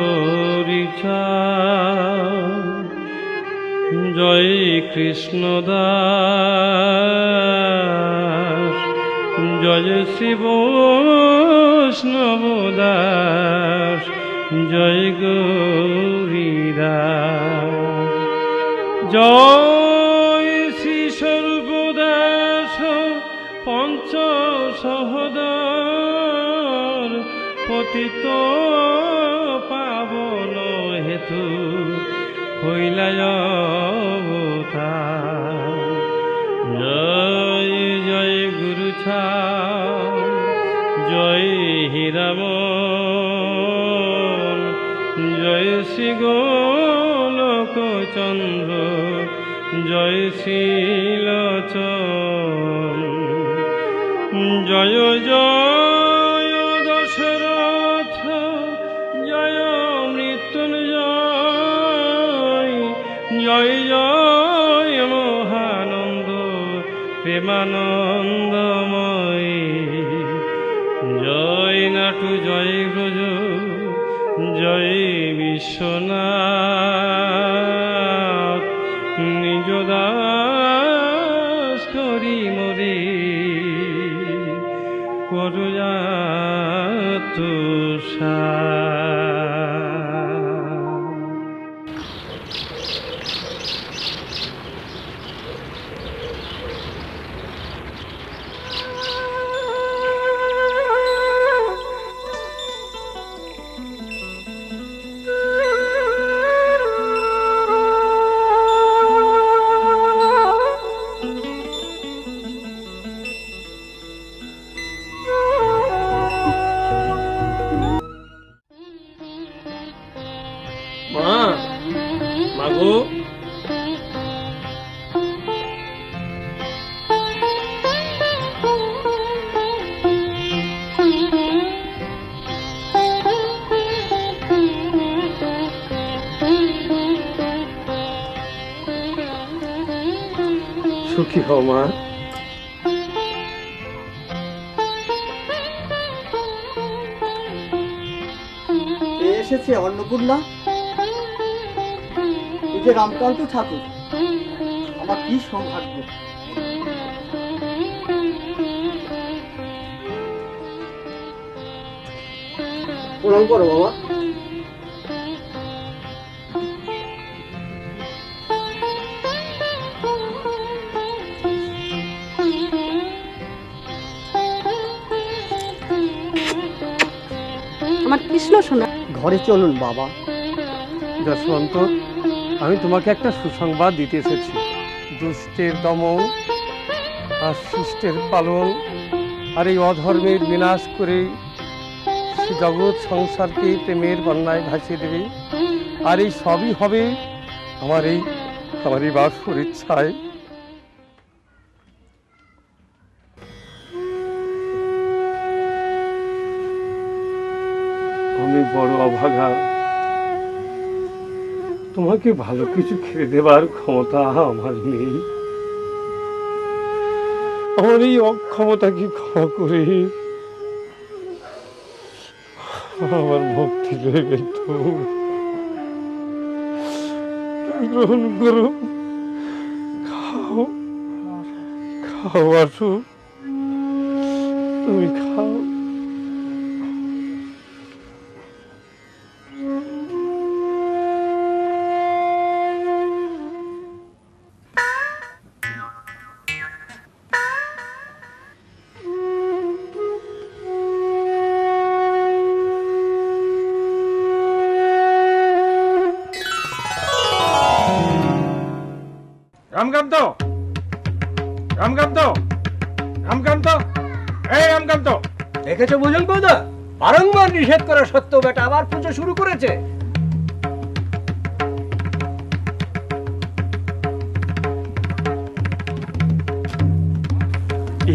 পরিচা জয় কৃষ্ণ দাস জয় শিব বৈষ্ণব দাস জয় গৌরীদাস জয় শ্রী স্বরূপদাস পঞ্চ সহোদর পতিত পাবন হেতু হইলায় অবতার জয় জয় গুরু ছাও জয় হীরামন জয় শ্রী গোলকচন্দ্র জয় শ্রীলোচন জয় জয় দশরথ জয় মৃত্যুঞ্জয় জয় জয় মহানন্দ প্রেমানন্দময় জয় নাটু জয় ব্রজ জয় বিশ্বনাথ নিজ দাস করি মরে করুজাত মাগো সুখী হও মা এসেছে অন্নপূর্ণা যে রামকান্ত ঠাকুর আমার কি সৌভাগ্য প্রণাম করো বাবা আমার কৃষ্ণ সোনা ঘরে চলুন বাবা যশবন্ত আমি তোমাকে একটা সুসংবাদ দিতে এসেছি দুষ্টের দমন আর শিষ্টের পালন আর এই অধর্মের বিনাশ করে সে জগৎ সংসারকে প্রেমের বন্যায় ভাসিয়ে দেবে আর এই সবই হবে আমার এই বাসুর ইচ্ছায় আমি বড় অভাগা তোমাকে ভালো কিছু খেয়ে দেবার ক্ষমতা আমার নেই আমার এই অক্ষমতাকে ক্ষমা করে আমার ভক্তি লেগে তো গ্রহণ করো খাও খাও আসো তুমি খাও রামকান্ত রামকান্ত রামকান্ত এই রামকান্ত দেখেছো বুঝল বৌদা বারংবার নিষেধ করা সত্ত্বেও বেটা আবার পুজো শুরু করেছে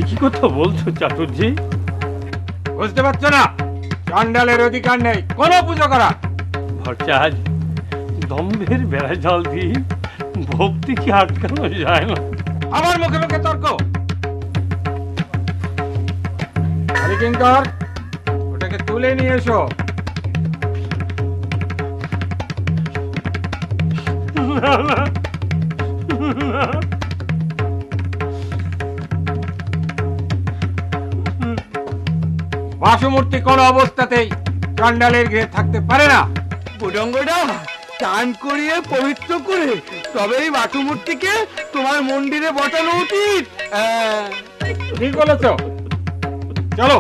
কি কথা বলছো চাটুর্জি বুঝতে পারছো না চন্ডালের অধিকার নেই কোনো পুজো করা ভট্টাচ দম্ভের বেড়া জল দিয়ে ভক্তি কি আটকানো যায় না আমার মুখে মুখে তর্ক কিঙ্কর ওটাকে তুলে নিয়ে এসো বাসুমূর্তি কোন অবস্থাতেই চণ্ডালের গৃহে থাকতে পারে না। ভুজঙ্গদা, চান করিয়ে পবিত্র করে তবেই বাসুমূর্তিকে তোমার মন্দিরে বসানো উচিত। ঠিক বলেছ, চলো।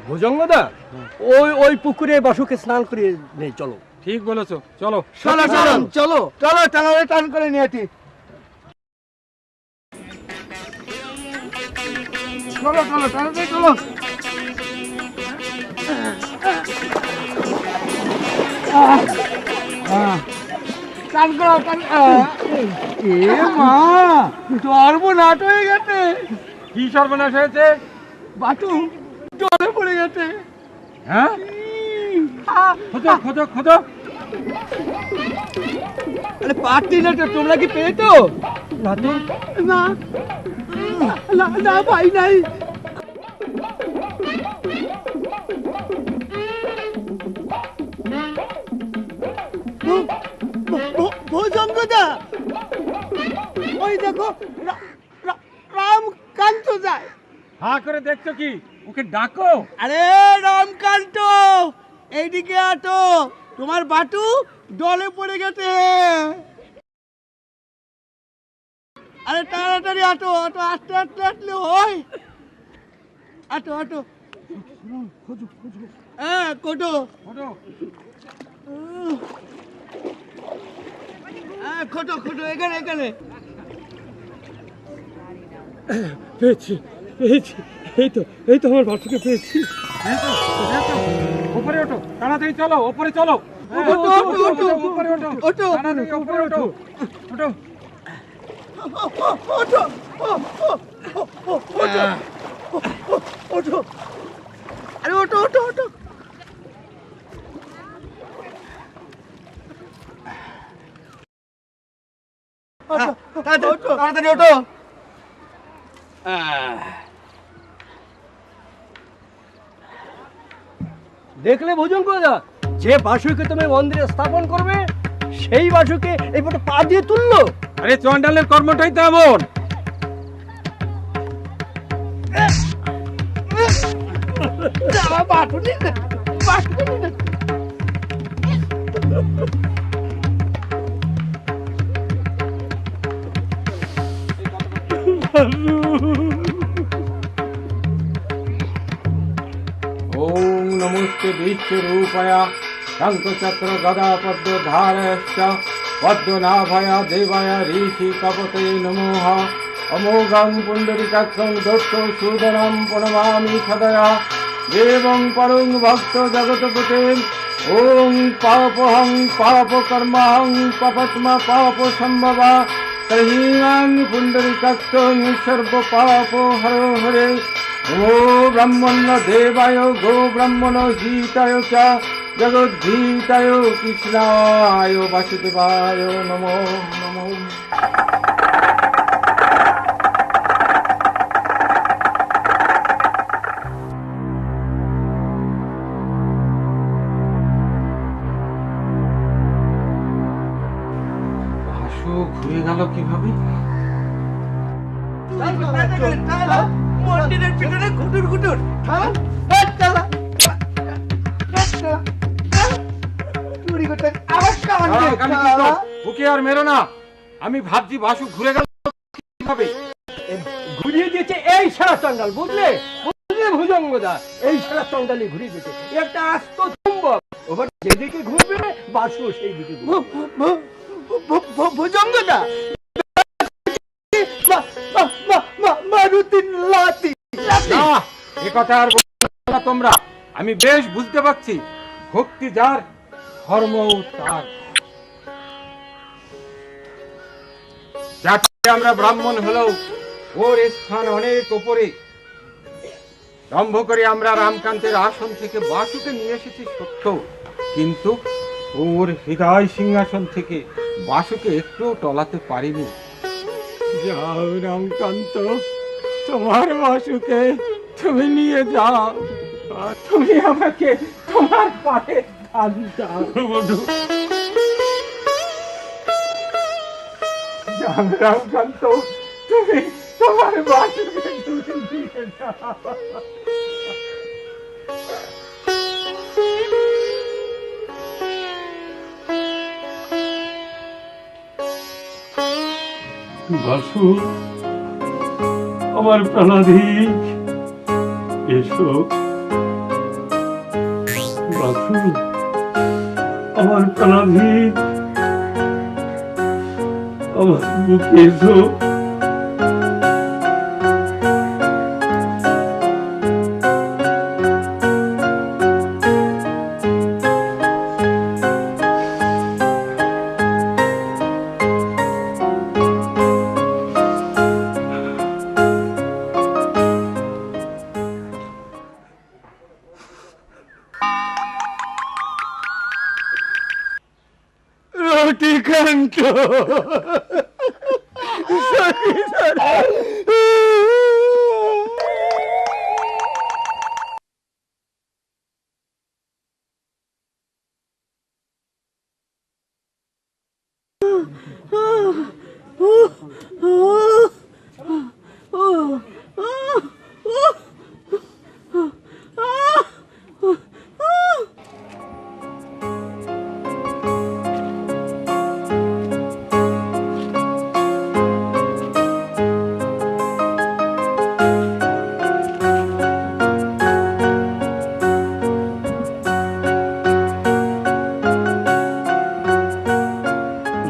ভুজঙ্গদা, ওই ওই পুকুরে বাসুকে স্নান করিয়ে নেই, চলো। ঠিক বলেছ, চলো। চলো চলো চলো চলো, টানালে টান করে নিয়ে আসি। চলো চলো টানাতে চলো। টান করো টান। এ মা, সর্বনাশ হয়ে গেছে। কি সর্বনাশ হয়েছে? বাটু জলে পড়ে গেছে। হ্যাঁ, খোঁজো খোঁজো খোঁজো। আরে পারছি না তো, তোমরা কি পেয়েছো? না তো। না না না, ভাই নাই। ভুজঙ্গদা, ওই দেখো রামকান্ত যায়। হাঁ করে দেখছো কি? ওকে ডাকো। আরে রামকান্ত, এইদিকে আটো, তোমার বাটু জলে পড়ে গেছে। আরে তাড়াতাড়ি আটো, আটো, আস্তে আস্তে আসলে হয়। আটো আটো। হ্যাঁ, কোটো। হ্যাঁ, খোটো খোটো, এখানে এখানে। পেয়েছি পেয়েছি, এই তো আমার বাসুকে পেয়েছি। উপরে ওঠো, তাড়াতাড়ি চলো, উপরে চলো। ওঠো, ওঠো, ওঠো, উপরে ওঠো, ওঠো। তাড়াতাড়ি উপরে ওঠো, ওঠো। ওঠো, ওঠো। আরে ওঠো ওঠো ওঠো। তাড়াতাড়ি ওঠো। দেখলে ভুজঙ্গদা, যে বাসুকে তুমি মন্দিরে স্থাপন করবে সেই বাসুকে এইভাবে পা দিয়ে তুললো। আরে চণ্ডালের কর্মটাই তো এমন। ওম নমস্তে বিশ্বরূপায় শঙ্খচক্র গদা পদ্ম ধারয়শ্চ পদ্মনাভায় দেবায় ঋষি কপতে নমঃ। অমোঘং পুণ্ডরিকাক্ষং দত্ত সুদরম প্রণমামি সদয়া দেবং পরং ভক্ত জগৎপতে। ওং পাপহং পাপ কর্মহং পাপত্মা পাপ সম্ভবা তহিমাং পুণ্ডরিকাক্ষং সর্ব পাপ হর হরে। ও ব্রাহ্মণ দেবায় গো ব্রাহ্মণ হিতায় চ জগদ্ধিতায় কৃষ্ণায় বাসুদেবায় নমো নমো। বাসু ঘুরে গেল কিভাবে? মন্দিরের পিছনে ঘুটুর ঘুটুর। চুরি করতে আবার ওকে আর মেরো না। আমি ভাবছি বাসু ঘুরে গেল কিভাবে। ঘুরিয়ে দিয়েছে এই সারা চন্ডাল, বুঝলে বুঝলে ভুজঙ্গদা, এই সারা চন্ডালি ঘুরিয়ে দিয়েছে। একটা আস্ত চুম্বক, ওবার যেদিকে ঘুরবে বাসু সেই দিকে ঘুরবে। ভুজঙ্গদা, মারুতির লাতি। না, এ কথা আর বলো না তোমরা। আমি বেশ বুঝতে পারছি ভক্তি যার ধর্ম তার। যাতে আমরা ব্রাহ্মণ হলেও ওর স্থান অনেক উপরে। দম্ভ করে আমরা রামকান্তের আসন থেকে বাসুকে নিয়ে এসেছি সত্য, কিন্তু ওর হৃদয় সিংহাসন থেকে বাসুকে একটু টলাতে পারিনি। যাও রামকান্ত, তোমার বাসুকে তুমি নিয়ে যাও, আর তুমি আমাকে তোমার পায়ে ধান দাও। যাও রামকান্ত, তুমি তোমার বাসুকে তুমি নিয়ে যাও। বাসু, আমার প্রাণাধিক, এসো। বাসু, আমার প্রাণাধিক, আমার বুকে এসো। রতিকান্ত,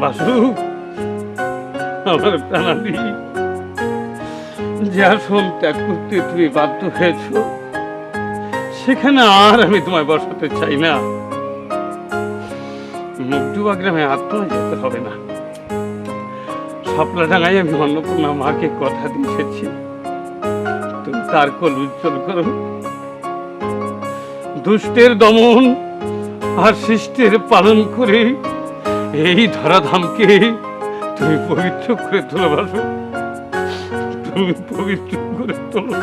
বাসু, আমার প্রাণাধিক, যে আসন ত্যাগ করতে তুমি বাধ্য হয়েছ, সেখানে আর আমি তোমায় বসাতে চাই না। মুগডুবা গ্রামে আর তোমায় যেতে হবে না। শাপলাডাঙ্গায় আমি অন্নপূর্ণা মাকে কথা দিয়ে এসেছি, তুমি তার কোল উজ্জ্বল করো। দুষ্টের দমন আর শিষ্টের পালন করে এই ধরাধামকে তুমি পবিত্র করে তোলো বাসু, তুমি পবিত্র করে তোলো।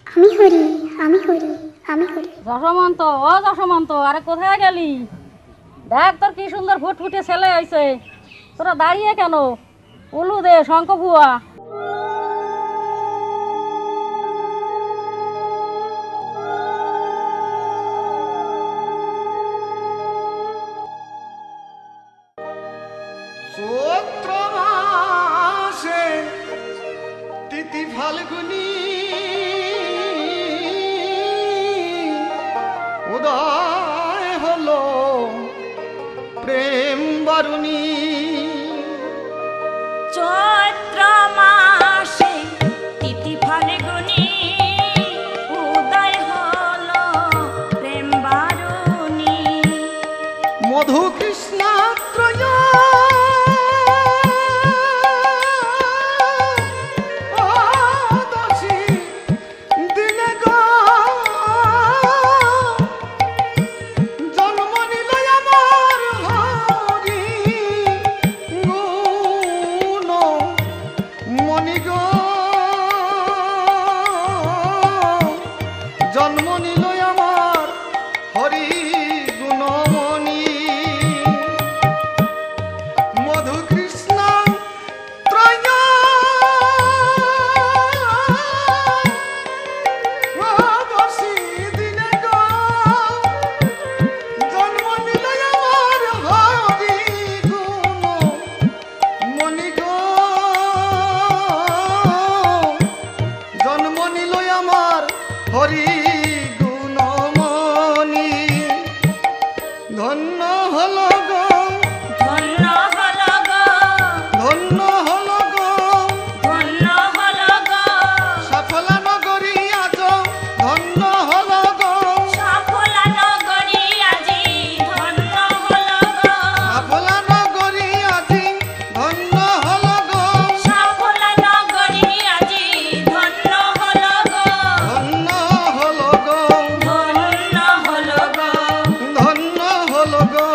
আমি হরি, আমি হরি, আমি হরি। যশোমন্ত, ও যশোমন্ত, আরে কোথায় গেলি? দেখ তোর কি সুন্দর ফুটফুটে ছেলে হয়েছে, তোরা দাঁড়িয়ে কেন? উলু দে, শঙ্খ ভুয়া। চৈত্র মাসে তিথি ফাল্গুনি উদয় হলো প্রেম বরুণী। চৈত্র মাসে তিথি ফাল্গুনি জন্ম নিল আমার হরি গুণমণি মধু কৃষ্ণ ত্রয় বর্ষি দিনে গো জন্ম নিল আমার হরি গুণমণি গো জন্ম নিল আমার হরি গুণমণি ধন্য হলো গো ধন্য হলো গো, ধন্য হলো গো ধন্য হলো গো, সফলা নগরী আজ ধন্য হলো গো সফলা নগরী আজি ধন্য হলো গো, সফলা নগরী আজি ধন্য হলো গো সফলা নগরী আজি ধন্য হলো গো, ধন্য হলো গো ধন্য হলো গো, ধন্য হলো গো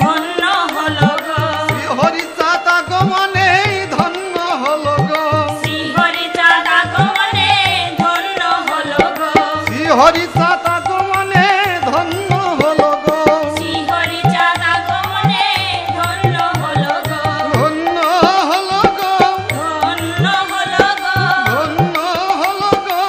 ধন্য হলো গো, শ্রী হরিচাঁদ আগমনে ধন্য হলো গো শ্রী হরিচাঁদ আগমনে ধন্য হলো গো, শ্রী হরিচাঁদ আগমনে ধন্য হলো গো শ্রী হরিচাঁদ আগমনে ধন্য হলো গো, ধন্য হলো গো ধন্য হলো গো, ধন্য হলো গো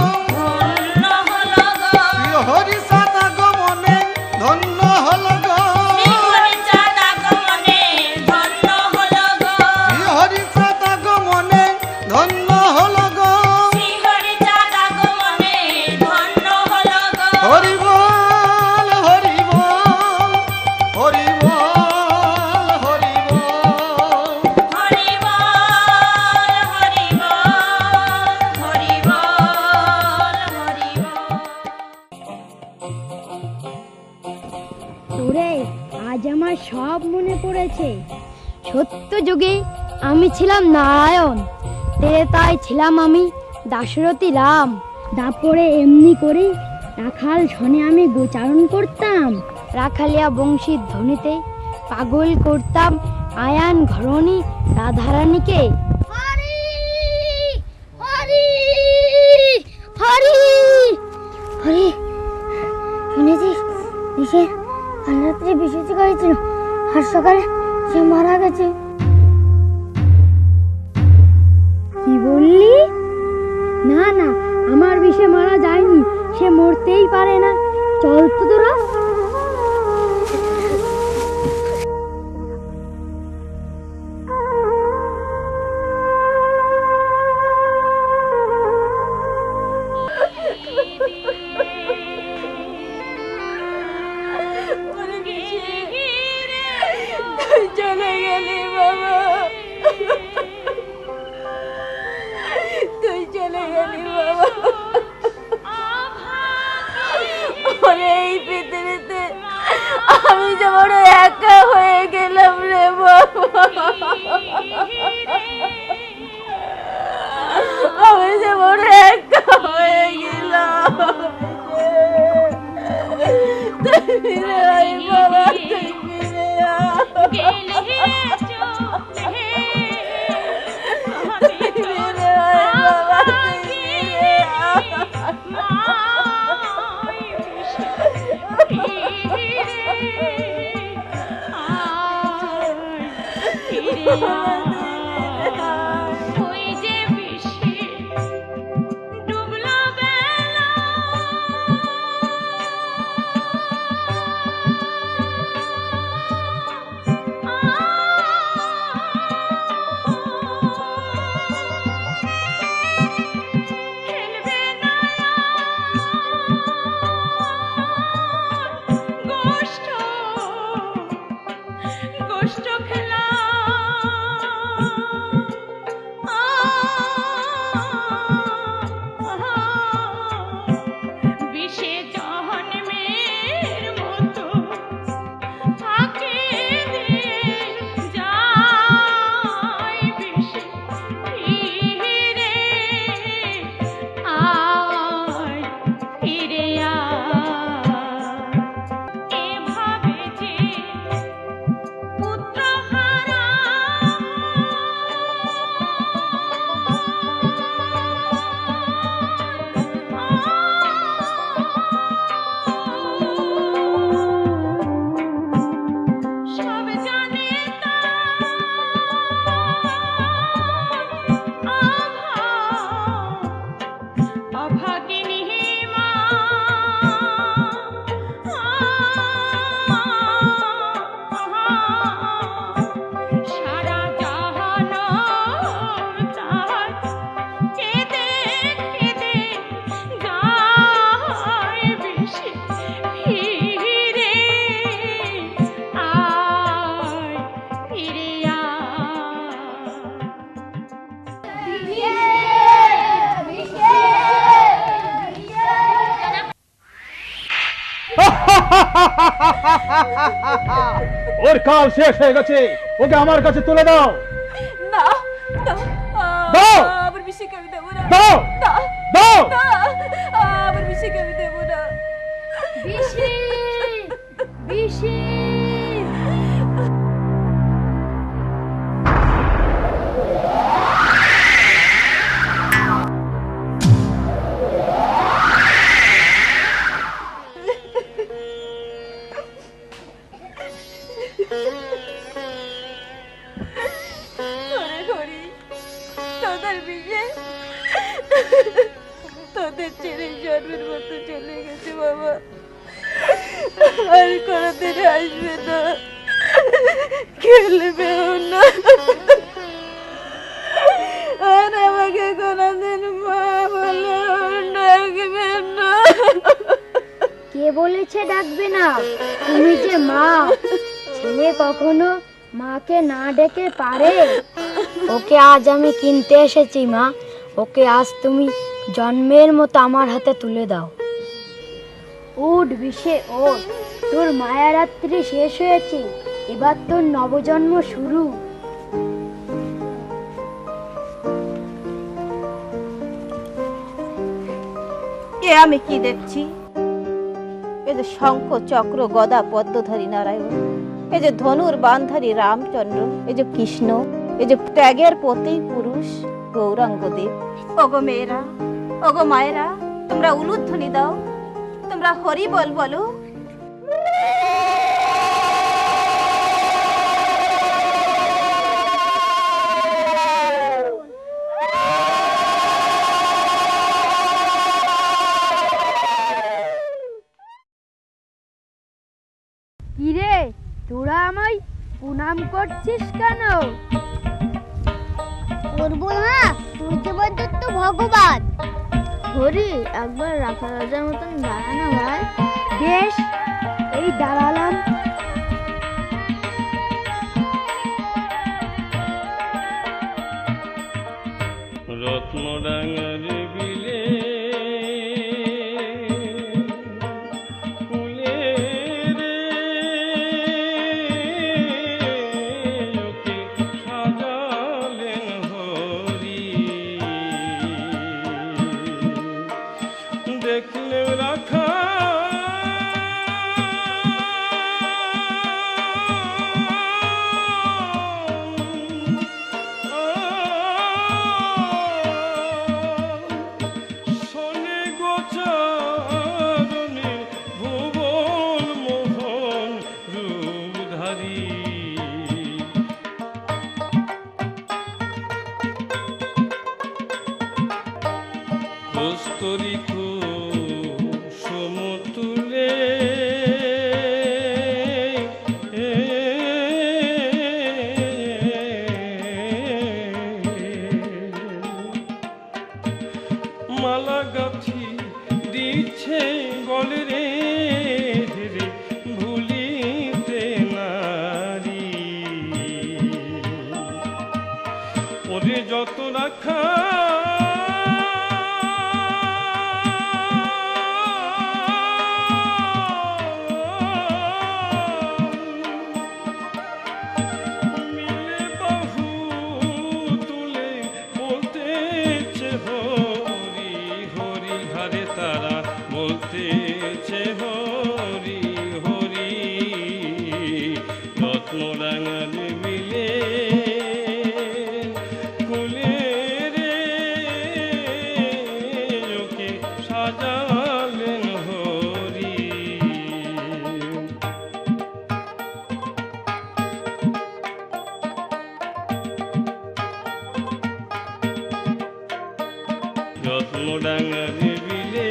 ধন্য হলো গো, শ্রী হরিচাঁদ আগমনে ধন্য হলো গো শ্রী হরিচাঁদ আগমনে ধন্য হলো গো, শ্রী হরিচাঁদ আগমনে ধন্য হলো গো শ্রী হরিচাঁদ আগমনে ধন্য হলো গো, হরি বল হরি বল হরি বল হরি বল হরি বল, হরি বল, হরি বল, হরি বল। ওরে আজ আমার সব মনে পড়েছে। সত্য যুগে আমি ছিলাম নারায়ণ, ত্রেতায় ছিলাম আমি দাশরথী রাম। তারপরে এমনি করে রাখাল শনে আমি গোচারণ করতাম, রাখালিয়া বংশীর ধ্বনিতে পাগল করতাম আয়ান ঘরণী রাধারানীকে। হরি হরি হরি হরি শুনেছিস সে কাল রাত্রে বিষয়টি করেছিল আর সকালে সে মারা গেছে। কি বললি? না না, আমার বিষে মারা যায়নি, সে মরতেই পারে না। চল তো তোরা। তুই চলে গেলি বাবা, তুই চলে গেলি বাবা। ওরে এই পৃথিবীতে আমি যে বড় একা হয়ে গেলাম রে বাবা, আমি যে বড় একা হয়ে গেলাম। তুই ফিরে আয় বাবা, তুই ফিরে আয়। তুই ফিরে আয় বাবা, তুই ফিরে আয়। ওর কাল শেষ হয়ে গেছে, ওকে আমার কাছে তুলে দাও। না না দাও। আবার বিশিকে আমি দেবো না। দাও না দাও। না আবার বিশিকে আমি দেবো না। বিশি বিশি ওরে হরি, তোদের বিয়ে তোদের ছেড়ে জন্মের মতো চলে গেছে বাবা, আর কোনোদিন আসবে না, খেলবেও না, আর আমাকে কোনোদিন মা বলে ডাকবে না। কে বলেছে ডাকবে না? তুমি যে মা, ছেলে কখনো মাকে না ডেকে পারে? ওকে আজ আমি কিনতে এসেছি মা, ওকে আজ তুমি জন্মের মতো আমার হাতে তুলে দাও। উঠ বিশে ওঠ, তোর মায়ারাত্রি শেষ হয়েছে, এবার তোর নবজন্ম শুরু। এ আমি কি দেখছি? এই যে শঙ্খ চক্র গদা পদ্মধারী নারায়ণ, এই যে ধনুর বানধারী রামচন্দ্র, এই যে কৃষ্ণ, এই যে ত্যাগের প্রতীক পুরুষ গৌরাঙ্গ দেব। ওগো মেয়েরা, ওগো মায়েরা, তোমরা উলুধ্বনি দাও, তোমরা হরি বল বলো। কিরে, তোরা আমায় প্রণাম করছিস কেন? করবো না, তুই যে বৈদ্যুৎ ভগবান। হরি, একবার রাখা রাজার মতন দাঁড়ানো ভাই। বেশ, এই দাঁড়ালাম। রত্নডাঙ্গার বিলে কুলে রে ওকে সাজালেন হরি, দেখলে রাখা শোনে গোচরণে ভুবন মোহন রূপধারী, কস্তরী সমতুলে মালা গাথি দিচ্ছে গলে রে রে ভুলিতে নারী, ওরে যত রাখা মিলে বাহু তুলে বলতেছে হরি হরি, ঘরে তারা বলতেছে হরি হরি, রত্নডাঙ্গার মিলে কুলে রে ওকে সাজালেন হরি। রত্নডাঙ্গার বিলে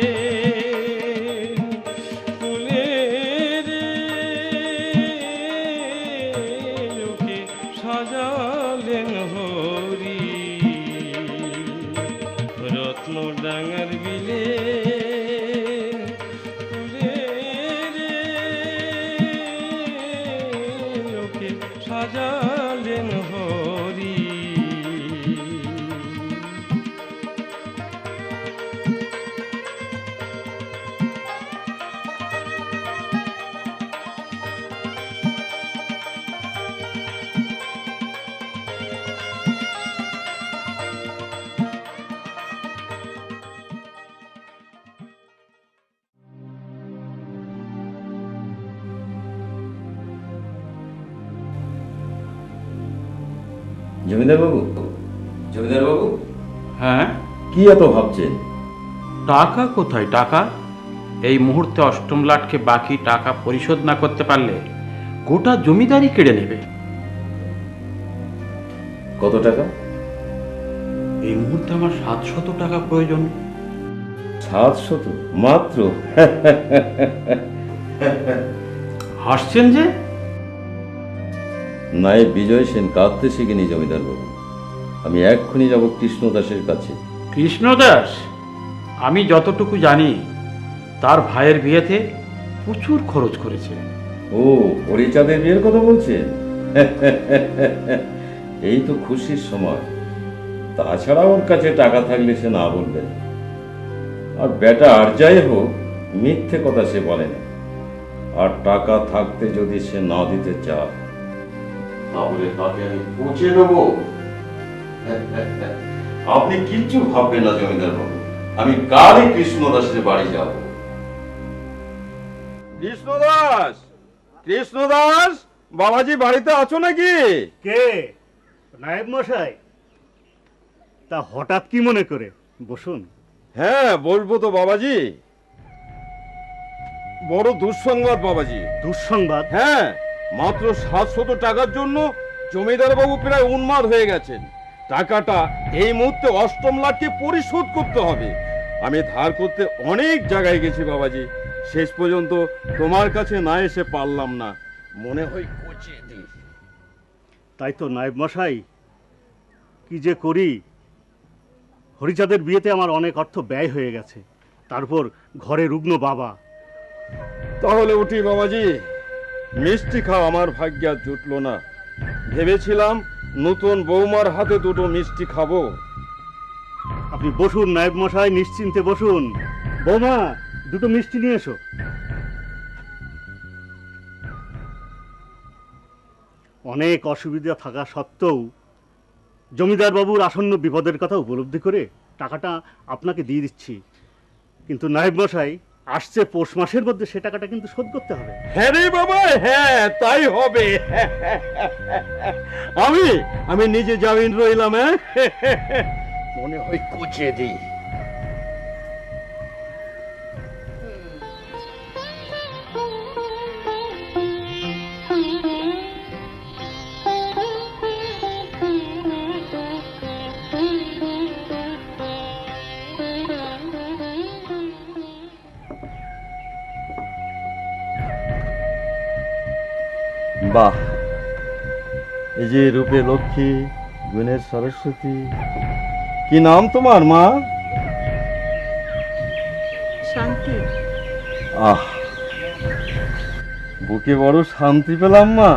জমিদার বাবু, জমিদার বাবু, হ্যাঁ, কি এত ভাবছেন? টাকা কোথায়? টাকা এই মুহূর্তে অষ্টম লাটকে বাকি টাকা পরিশোধ না করতে পারলে গোটা জমিদারি কেড়ে নেবে। কত টাকা? এই মুহূর্তে আমার 700 টাকা প্রয়োজন। 700 মাত্র? হাসছেন যে? নায়েব বিজয় সেন কাঁদতে শিখিনি জমিদার বাবু। আমি এক্ষুনি যাব কৃষ্ণ দাসের কাছে। কৃষ্ণদাস, আমি যতটুকু জানি তার ভাইয়ের বিয়েতে প্রচুর খরচ করেছে। ও, হরিচাঁদের বিয়ের কথা বলছেন? এই তো খুশির সময়, তাছাড়া ওর কাছে টাকা থাকলে সে না বলবে না। আর বেটা আর যাই হোক, মিথ্যে কথা সে বলে না। আর টাকা থাকতে যদি সে না দিতে চায় তাহলে তাকে আমি পৌঁছে দেবো। আপনি কিচ্ছু ভাববেন না জমিদার বাবু, আমি কালই কৃষ্ণদাসের বাড়ি যাব। কৃষ্ণদাস, কৃষ্ণদাস, বাবাজি বাড়িতে আছো নাকি? কে? নায়েব মশাই? তা হঠাৎ কি মনে করে? বসুন। হ্যাঁ, বলবো তো বাবাজি। বড় দুঃসংবাদ বাবাজি। দুঃসংবাদ? হ্যাঁ, মাত্র 700 টাকার জন্য জমিদার বাবু প্রায় উন্মাদ হয়ে গেছেন। টাকাটা এই মুহূর্তে অষ্টম লাটকে পরিশোধ করতে হবে। আমি ধার করতে অনেক জায়গায় গেছি বাবাজি, শেষ পর্যন্ত তোমার কাছে না এসে পারলাম না। মনে হয় কচিয়ে দিই। তাই তো নায়েব মশাই, কি যে করি। হরিচাঁদের বিয়েতে আমার অনেক অর্থ ব্যয় হয়ে গেছে, তারপর ঘরে রুগ্ন বাবা। তাহলে উঠি বাবাজি, মিষ্টি খাওয়া আমার ভাগ্যে আর জুটলো না। ভেবেছিলাম নতুন বৌমার হাতে দুটো মিষ্টি খাবো। আপনি বসুন নায়েব মশাই, নিশ্চিন্তে বসুন। বৌমা, দুটো মিষ্টি নিয়ে এসো। অনেক অসুবিধা থাকা সত্ত্বেও জমিদার বাবুর আসন্ন বিপদের কথা উপলব্ধি করে টাকাটা আপনাকে দিয়ে দিচ্ছি। কিন্তু নায়েব মশাই, আসছে পৌষ মাসের মধ্যে সে টাকাটা কিন্তু শোধ করতে হবে। হ্যাঁ রে বাবা, হ্যাঁ তাই হবে। আমি নিজে জামিন রইলাম। মনে হয় কুচিয়ে দিই। বাহ, এই যে রূপে লক্ষ্মী, গুণের সরস্বতী। কি নাম তোমার মা? শান্তি। আহ, বুকে বড় শান্তি পেলাম মা।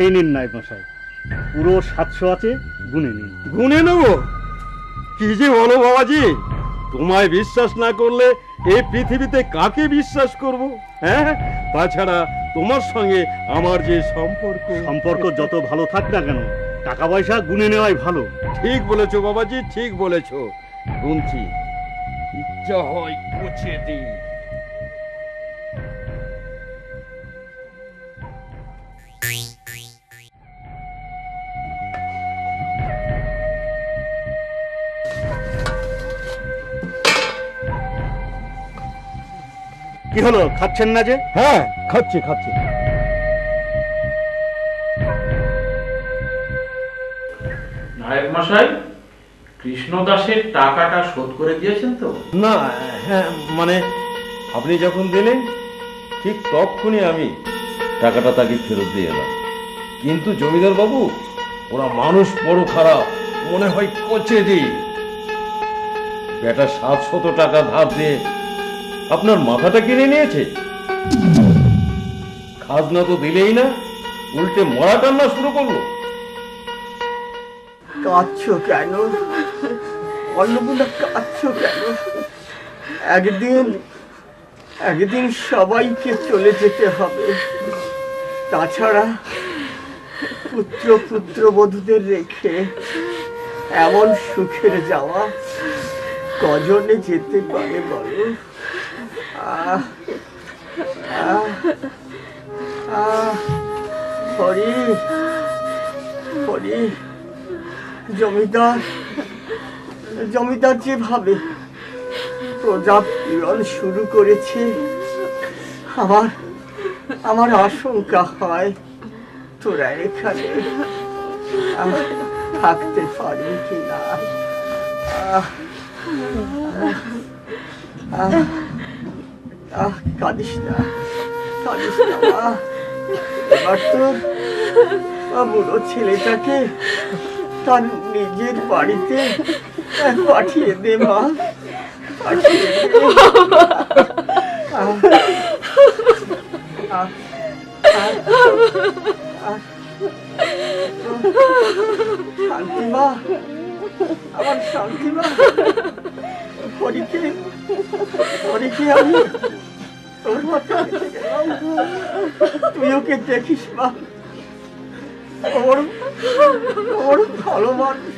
এই নিন নায়েব মশাই, পুরো 700 আছে, গুনে নিন। গুনে নেব? কি যে বলো বাবাজি, তোমায় বিশ্বাস না করলে এই পৃথিবীতে কাকে বিশ্বাস করব? হ্যাঁ, তাছাড়া তোমার সঙ্গে আমার যে সম্পর্ক যত ভালো থাক না কেন, টাকা পয়সা গুনে নেওয়াই ভালো। ঠিক বলেছো বাবাজি, ঠিক বলেছো। গুনছি, ইচ্ছা হয় পুছে দিই। কি হলো, খাচ্ছেন না যে? হ্যাঁ, খাচ্ছি খাচ্ছি। নায়েব মশাই, কৃষ্ণদাসের টাকাটা শোধ করে দিয়েছেন তো? না, হ্যাঁ, মানে আপনি যখন দিলেন ঠিক তখনই আমি টাকাটা তাকে ফেরত দিয়ে এলাম। কিন্তু জমিদার বাবু, ওরা মানুষ বড় খারাপ, মনে হয় কচে দিই। বেটা 700 টাকা ধার দিয়ে আপনার মাথাটা কিনে নিয়েছে। খাজনা তো দিলেই না, উল্টে মরা কান্না শুরু করলো। কাঁদছো কেন অন্নপূর্ণা, কাঁদছো কেন? একদিন সবাইকে চলে যেতে হবে। তাছাড়া পুত্রবধূদের রেখে এমন সুখের যাওয়া কজনে যেতে পারে বলো? হরি হরি, জমিদার জমিদার যেভাবে প্রজা পীড়ন শুরু করেছে, আমার আমার আশঙ্কা হয় তোরা এখানে থাকতে পারবি কিনা। কাঁদিস না, কাঁদিস না মা। এবার তোর বুড়ো ছেলেটাকে তার নিজের বাড়িতে পাঠিয়ে দে মা, পাঠিয়ে দে। শান্তিমা, আমার শান্তিমা, হরিকে আমি তোর মতো রেখে গেলাম, তুই ওকে দেখিস মা। ওর ভালো মানুষ,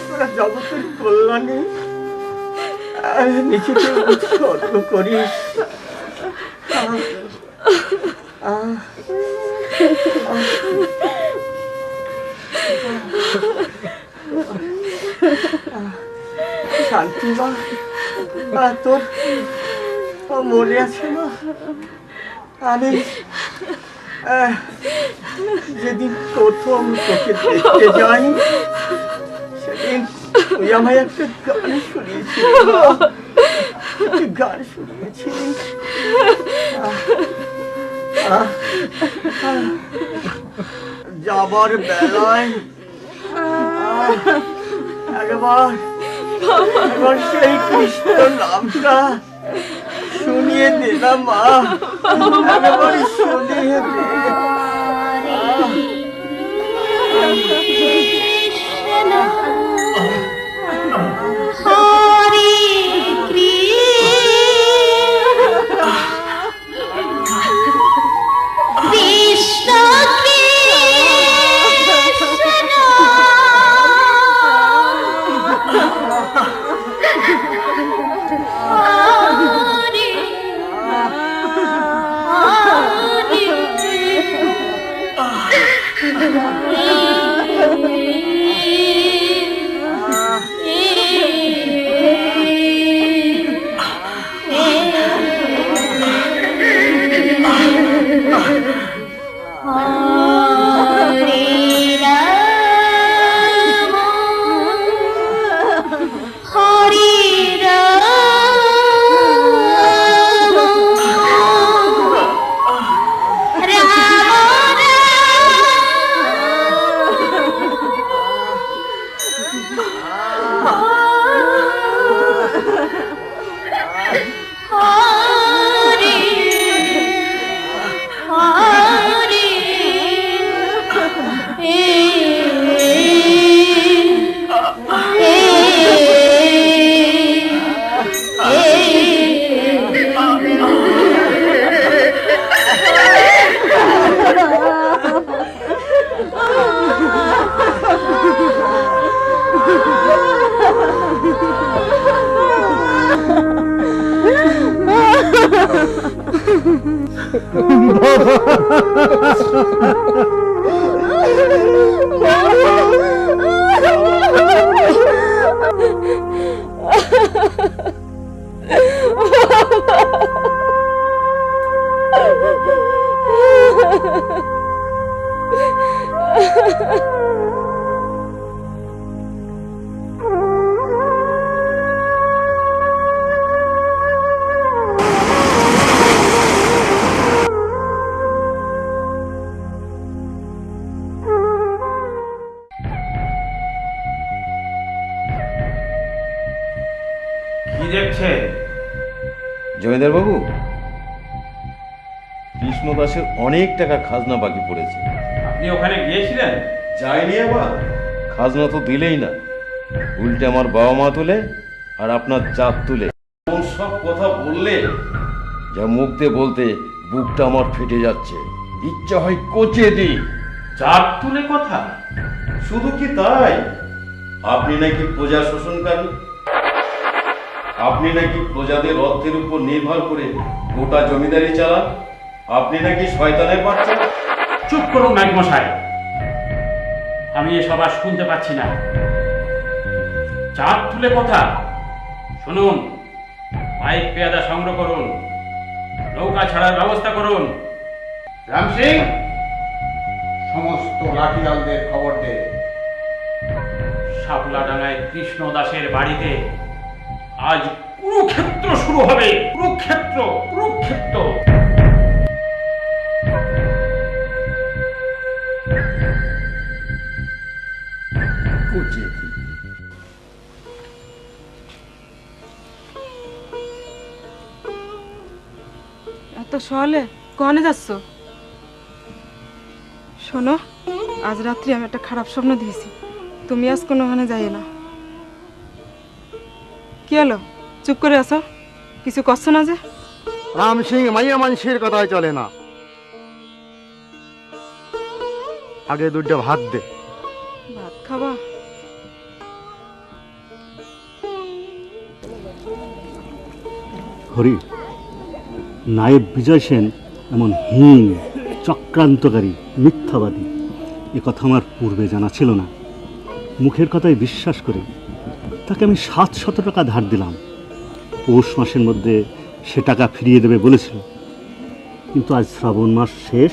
তোরা জগতের কল্যাণে নিজেকে উৎসর্গ করিস। শান্তিমা, তোর মনে আছে না আমি যেদিন প্রথম তোকে দেখতে যাই, সেদিন তুই আমায় একটা গান শুনিয়েছিলি, গান শুনিয়েছিলি। যাবার বেলায় একবার সেই কৃষ্ণ নামটা শুনিয়ে দিলাম মা, একবার শুনিয়ে দে। জমিদার বাবু, কৃষ্ণ দাসের অনেক টাকা খাজনা বাকি পড়েছে। আপনি ওখানে গিয়েছিলেন? যাইনি, আবার খাজনা তো দিলেই না, উল্টে আমার বাবা মা তুলে আর আপনার জাত তুলে কোন সব কথা বললে, যা মুখ দিয়ে বলতে বুকটা আমার ফেটে যাচ্ছে, ইচ্ছা হয় কোচে দিই। জাত তুলে কথা? শুধু কি তাই, আপনি নাকি প্রজা শোষণকারী, আপনি নাকি প্রজাদের অর্থের উপর নির্ভর করে গোটা জমিদারি চালান, আপনি নাকি শয়তানের বাচ্চা। চুপ করুন নাইক মশাই, আমি এসব আর শুনতে পাচ্ছি না। চাপ তুলে কথা শুনুন, পাইক পেয়াদা সংগ্রহ করুন, নৌকা ছাড়ার ব্যবস্থা করুন। রাম সিং, সমস্ত লাঠিয়ালদের খবর দে। শাপলাডাঙ্গায় কৃষ্ণ দাসের বাড়িতে আজ কুরুক্ষেত্র শুরু হবে। কুরুক্ষেত্র, কুরুক্ষেত্র। এত সকালে কনে যাচ্ছ? শোনো, আজ রাত্রি আমি একটা খারাপ স্বপ্ন দিয়েছি, তুমি আজ কোনোখানে যাই না। কি হলো, চুপ করে আছো, কিছু করছো না যে? রাম সিং মাইয়া মানুষের কথাই চলে না। আগে দুইটা ভাত দে। ভাত খাবা? হরি, নায়েব বিজয় সেন এমন হীন, চক্রান্তকারী, মিথ্যাবাদী এ কথা আমার পূর্বে জানা ছিল না। মুখের কথায় বিশ্বাস করে তাকে আমি 700 টাকা ধার দিলাম। পৌষ মাসের মধ্যে সে টাকা ফিরিয়ে দেবে বলেছিল, কিন্তু আজ শ্রাবণ মাস শেষ,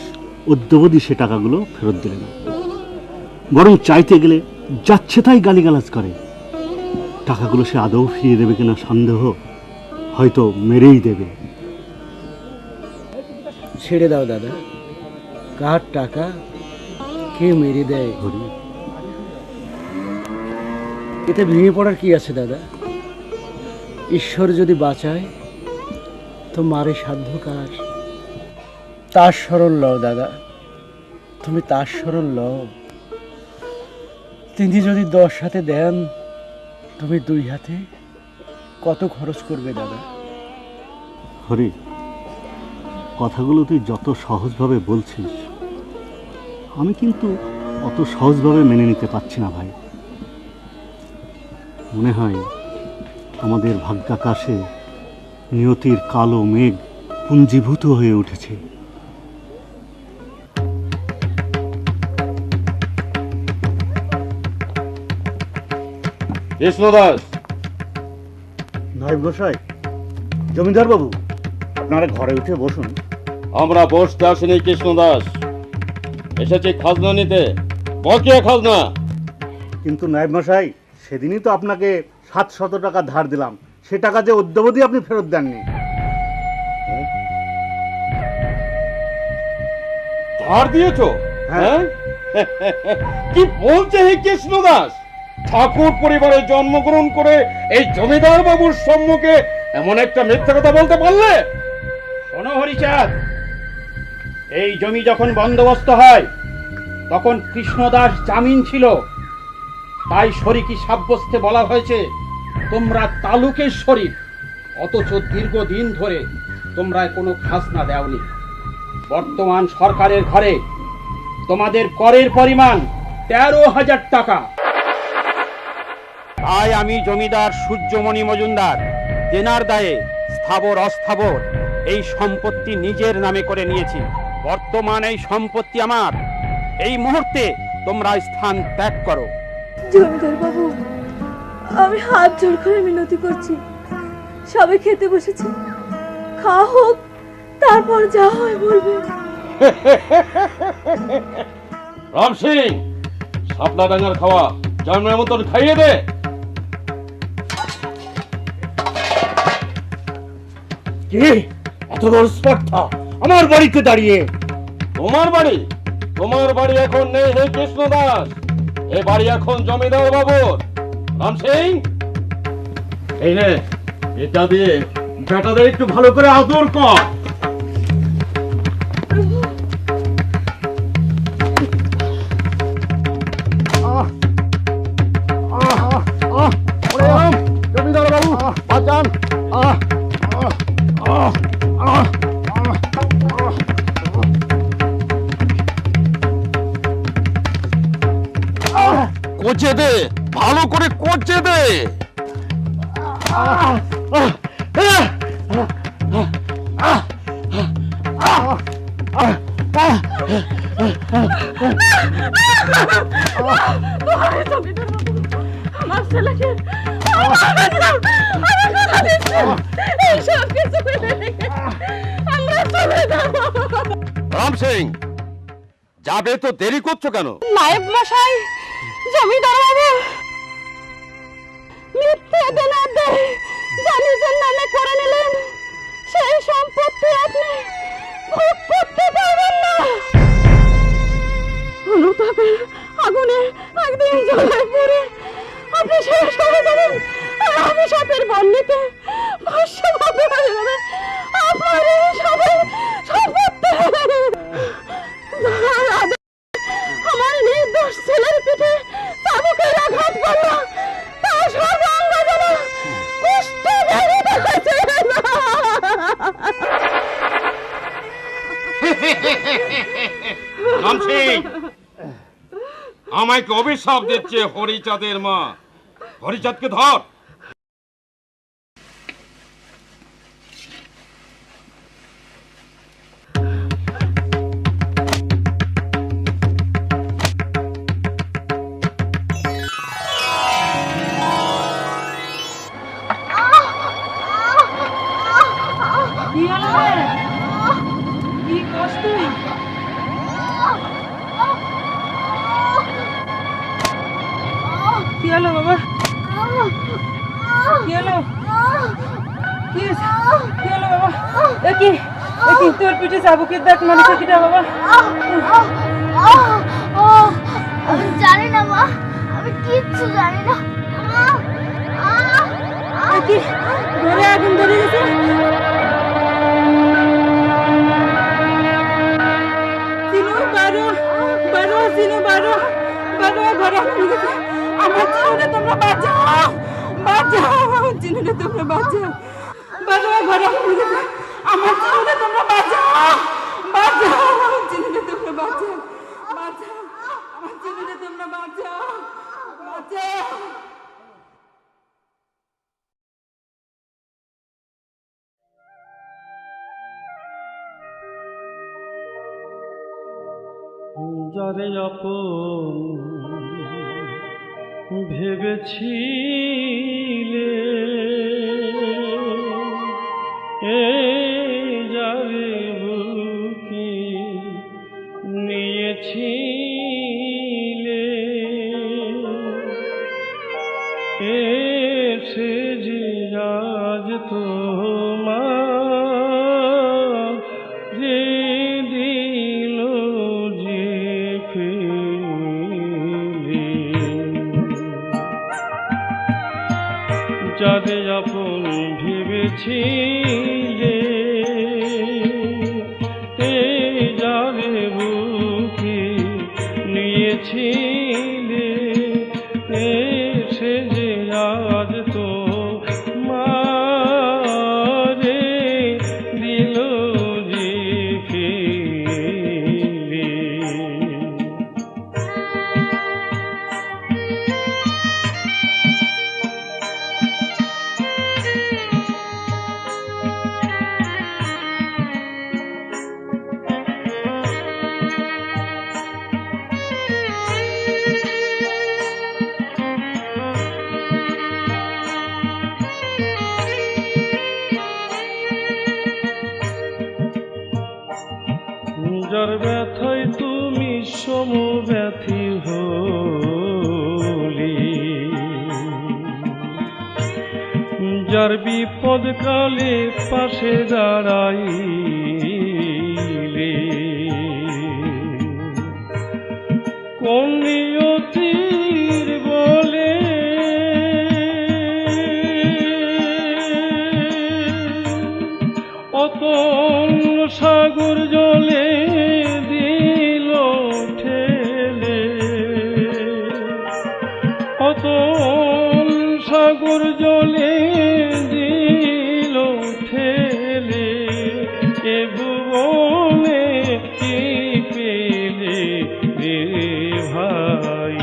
অদ্যাবধি সে টাকাগুলো ফেরত দিলে না, বরং চাইতে গেলে যাচ্ছে তাই গালিগালাজ করে। টাকাগুলো সে আদৌ ফিরিয়ে দেবে কিনা সন্দেহ, হয়তো মেরেই দেবে। ছেড়ে দাও দাদা, কার টাকা কে মেরে দেয়? হরি, এতে ভেঙে পড়ার কি আছে দাদা? ঈশ্বর যদি বাঁচায় তো মারে সাধ্য কার? তার স্মরণ লও দাদা, তুমি তার স্মরণ লও। তিনি যদি 10 হাতে দেন, তুমি 2 হাতে কত খরচ করবে দাদা? হরি, কথাগুলো তুই যত সহজভাবে বলছিস, আমি কিন্তু অত সহজভাবে মেনে নিতে পারছি না ভাই। মনে হয় আমাদের ভাগ্যাকাশে নিয়তির কালো মেঘ পুঞ্জীভূত হয়ে উঠেছে। কৃষ্ণদাস, নায়েব মশাই, জমিদার বাবু, আপনারা ঘরে উঠে বসুন। আমরা বসতে আসিনি কৃষ্ণদাস, এসেছি খাজনা নিতে, বকেয়া খাজনা। কিন্তু নায়েব মশাই, সেদিনই তো আপনাকে 700 টাকা ধার দিলাম, সে টাকা যে অদ্যাবধি আপনি ফেরত দেননি। ধার দিয়েছো? হ্যাঁ, কি বলছে হে কৃষ্ণদাস? ঠাকুর পরিবারে জন্মগ্রহণ করে এই জমিদার বাবুর সম্মুখে এমন একটা মিথ্যা কথা বলতে পারলে? শোনো হরিচাঁদ, এই জমি যখন বন্দোবস্ত হয় তখন কৃষ্ণদাস জামিন ছিল, তাই শরিকি সাব্যস্তে বলা হয়েছে তোমরা তালুকের শরিক, অথচ দীর্ঘদিন ধরে তোমরা কোনো খাজনা দেওনি। বর্তমান সরকারের ঘরে তোমাদের করের পরিমাণ 13,000 টাকা। তাই আমি জমিদার সূর্যমণি মজুমদার দেনার দায়ে স্থাবর অস্থাবর এই সম্পত্তি নিজের নামে করে নিয়েছি। বর্তমান এই সম্পত্তি আমার। এই মুহূর্তে তোমরা স্থান ত্যাগ করো। জমিদার বাবু, আমি হাত জোড় করে মিনতি করছি, সবাই খেতে বসেছে, খাওয়া হোক, তারপর যা হয় বলবে। রাম সিং, শাপলা ডাঙ্গার খাওয়া জন্মের মতন খাইয়ে দে। কি এত বড় স্পর্ধা আমার বাড়িতে দাঁড়িয়ে? তোমার বাড়ি? তোমার বাড়ি এখন নেই হে কৃষ্ণদাস, এ বাড়ি এখন জমিদার বাবুর। রাম সিং, এই নে, এটা দিয়ে বেটাদের একটু ভালো করে আদর কর। জমিদার বাবু বাঁচান। কোচে দে, ভালো করে করছে দে। আমার ছেলেকে রাম সিং, যাবে তো দেরি করছো কেন? নায়েব মশাই, জমিদার বাবু মিথ্যে দেনাদে জানিজের নামে করে নিলেন, সেই সম্পত্তি আপনি ভোগ করতে পারবেন না। অনুতাপের আগুনে একদিন জ্বলে পড়ে আপনি শেষ হয়ে যাবেন, আর অভিশাপের বন্যিতে ভস্মভাবে হয়ে যাবে আপনার এই সবের সম্পত্তি। আমার নির্দোষ ছেলের পিঠে চাবুকের আঘাত করল, তা সব অঙ্গ যেন কুষ্ঠ বেরিয়ে গেছে। রাম সিং, আমাকে অভিশাপ দিচ্ছে হরিচাঁদের মা। হরিচাঁদকে ধর। কি হলো রে? কি করছ তুই? কি হলো বাবা? কি হলো? কি হলো বাবা? একই তোর পিঠে চাবুকের দাগ মানুষ কিটা বাবা? আমি জানি না মা, আমি কিচ্ছু জানি না। একই ঘরে আগুন ধরে গেছে। আমার চিনুরে তোমরা বাঁচাও, বাঁচাও, চিনুরে তোমরা বাঁচাও, বাঁচাও, ঘরে আগুন লেগেছে। আমার চিনুরে তোমরা বাঁচাও, বাঁচাও, চিনুরে তোমরা বাঁচাও, বাঁচাও, আমার চিনুরে তোমরা বাঁচাও, বাঁচাও। যারে আপন ভেবেছিলে, যারে বুকে নিয়েছিলে, সে যে আজ তোমার যে দিল যে ফেলে, যারে আপন ভেবেছিলে, যারে বুকে নিয়েছিলে, সে যে আজ তো মারে দিল যে ফেলে। যার ব্যথায় তুমি সমব্যথী হলি, যার বিপদ কালে পাশে দাঁড়াইলে, কোন নিয়তির বলে অতল সাগর জলে দিল ঠেলে, অতল সাগর জলে দিল ঠেলে, এ ভুবনে কি পেলে রে ভাই।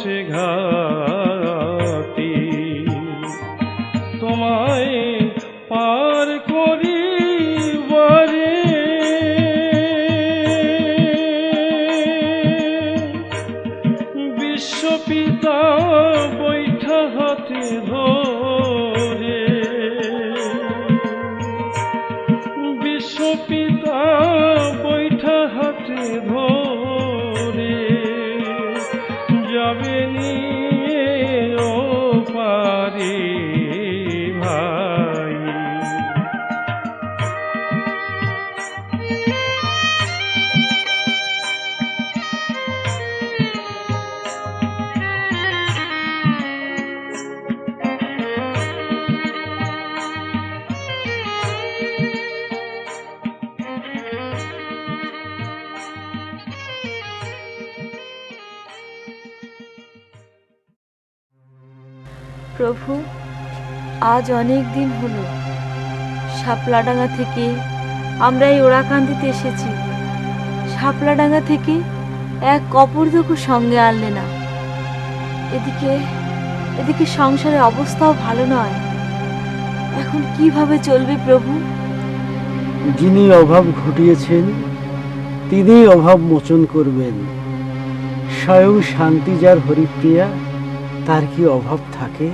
সে ঘাটি তোমায় পার করিবারে বিশ্বপিতা বৈঠা হাতে ধরে বিশ্বপিতা বৈঠা হাতে ধরে যাবে নিয়ে ও পারে ভাই প্রভু, আজ অনেক দিন হলো শাপলাডাঙ্গা থেকে আমরা এই ওড়াকান্দিতে এসেছি। শাপলাডাঙ্গা থেকে এক কপরদুকু সঙ্গে আনলে না। এদিকে সংসারের অবস্থাও ভালো নয়। এখন কিভাবে চলবে প্রভু? যিনি অভাব ঘটিয়েছেন তিনি অভাব মোচন করবেন। স্বয়ং শান্তি যার হরিপ্রিয়া, তার কি অভাব থাকে?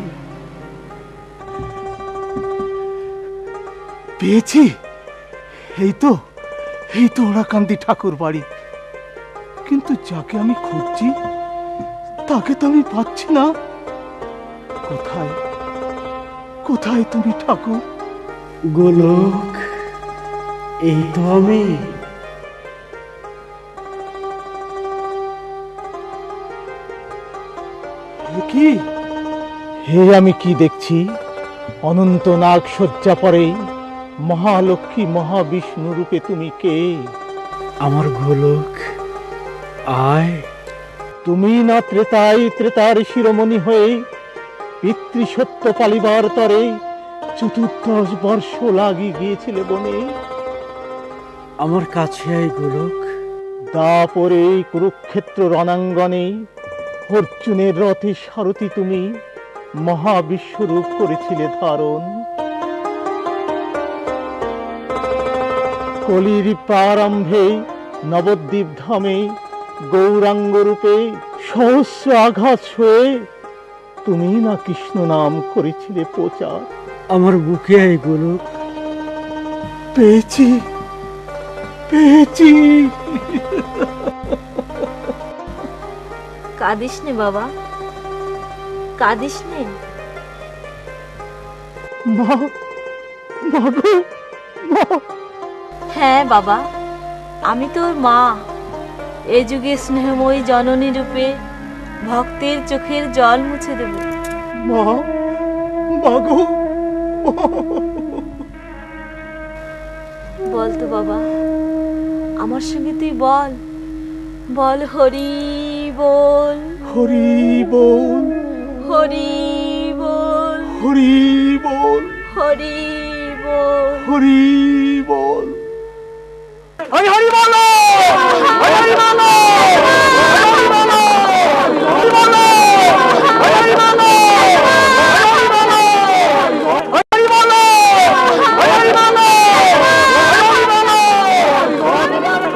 পেয়েছি, এই তো ওড়াকান্দি ঠাকুর বাড়ি। কিন্তু যাকে আমি খুঁজছি তাকে তো আমি পাচ্ছি না। কোথায় কোথায় তুমি ঠাকুর? গোলক, এই তো আমি। কি হে, আমি কি দেখছি? অনন্ত নাগ শয্যা পরে মহালক্ষ্মী মহাবিষ্ণু রূপে তুমি কে? আমার গোলক, আয়। তুমি না ত্রেতার শিরোমণি হয়ে পিতৃসত্য পালিবার তরে 14 বর্ষ লাগি গিয়েছিলে বনে? আমার কাছে আয় গোলক। দাপরে কুরুক্ষেত্র রণাঙ্গনে অর্জুনের রথে সারথি তুমি মহাবিশ্বরূপ করেছিলে ধারণ। কলির প্রারম্ভে নবদ্বীপ ধামে গৌরাঙ্গ রূপে সহস্র আঘাত হয়ে তুমি না কৃষ্ণ নাম করেছিলে প্রচার। আমার বুকে আয় গোলক। পেয়েছি। কাঁদিস নে বাবা, কাঁদিস নে। হ্যাঁ বাবা, আমি তোর মা। এ যুগে স্নেহময়ী জননী রূপে ভক্তের চোখের জল মুছে দেব। বল তো বাবা, আমার সঙ্গে তুই বল হরি বল, হরি বল, হরি বল, হরি বল, হরি বল, হরি বল। হরি হরি বলো, হরি হরি বলো, হরি বলো, হরি বলো, হরি বলো, হরি বলো, হরি বলো,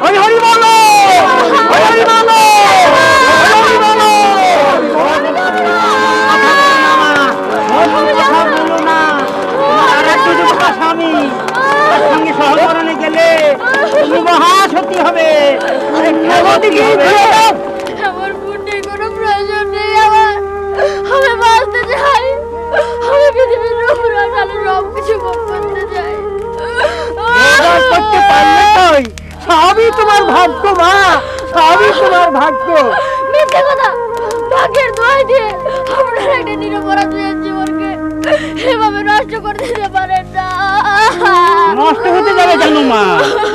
হরি হরি বলো, হরি বলো, স্বামী সঙ্গে সহকরণে গেলে তুমি মহা সত্যি হবে। আমার বুদ্ধির কোনো প্রয়োজন নেই। আমি বাঁচতে চাই। আমি পৃথিবীর সব কিছু ভোগ করতে চাই। করতে পারলে তুই সবই তোমার ভাগ্য মা, সবই তোমার ভাগ্য। মিথ্যে কথা, ভাগ্যের দোহাই দিয়ে আপনার একটা নিরপরাধের জীবনকে এভাবে নষ্ট করে দিতে পারেন না। নষ্ট হতে যাবে কেন মা?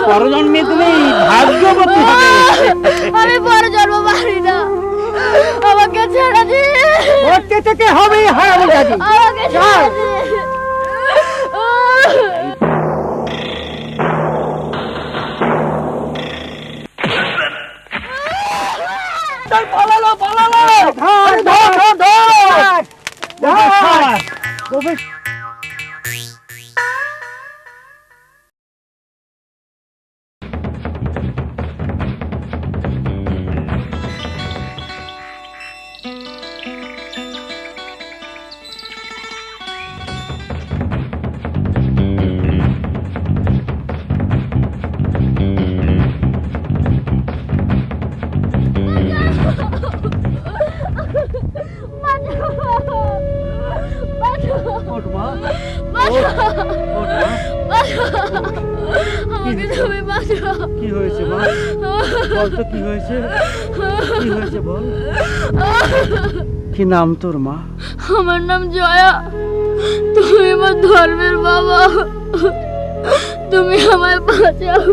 পরজন্মে তুমি ভাগ্যবতী হবে। আমি পরজন্ম পারি না, আমাকে ছেড়ে দিন। করতে থেকে হবেই হারামজাদি। আমাকে ছেড়ে দিন। পালালো, পালালো। আমাকে তুমি বাঁচাও। কি হয়েছে মা? বল তো কি হয়েছে? কি হয়েছে বল? কি নাম তোর মা? আমার নাম জয়া। তুমি আমার ধর্মের বাবা, তুমি আমায় বাঁচাও।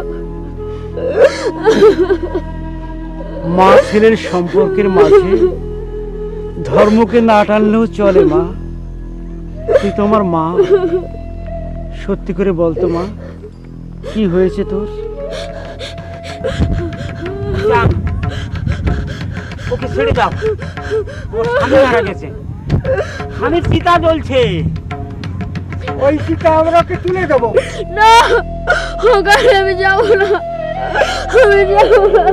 মা ছেলের সম্পর্কের মাঝে ধর্মকে না টানলেও চলে মা। তুই তো আমার মা, সত্যি করে বলতো মা, কি হয়েছে তোর? ওকে ছেড়ে দাও, ওর স্বামী মারা গেছে, স্বামীর চিতা জ্বলছে। ওই চিতা আমরা ওকে তুলে দেবো। না, ওখানে আমি যাবো না, আমি যাবো না।